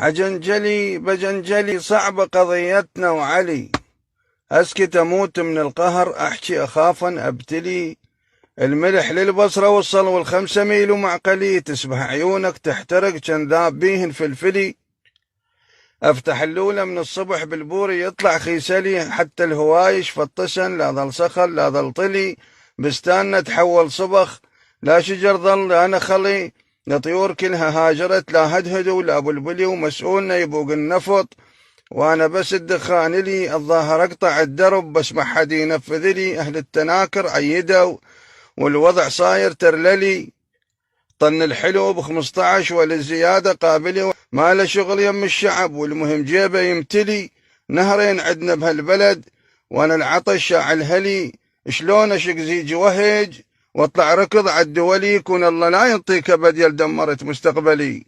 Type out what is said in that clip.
حجنجلي بجنجلي صعبة قضيتنا وعلي، أسكت أموت من القهر، أحكي أخافا أبتلي. الملح للبصرة وصل وال5 ميل ومعقلي، تسبح عيونك تحترق كان ذاب بيهن فلفلي. أفتح اللولة من الصبح بالبوري يطلع خيسلي، حتى الهوايش فطسن لا ظل صخل لا ظل طلي. بستاننا تحول صبخ لا شجر ظل لا نخلي، الطيور كلها هاجرت لا هدهدوا لا بلبلي. ومسؤولنا يبوق النفط وانا بس الدخان لي، الظاهر اقطع الدرب بس ما حد ينفذ لي. اهل التناكر عيدوا والوضع صاير ترللي، طن الحلو ب15 وللزيادة قابلي. ما له شغل يم الشعب والمهم جيبه يمتلي. نهرين عدنا بهالبلد وانا العطش شاعل هلي، شلون اشق زيج وهج واطلع ركض عالدولي، يكون الله لا ينطيك بديل دمرت مستقبلي.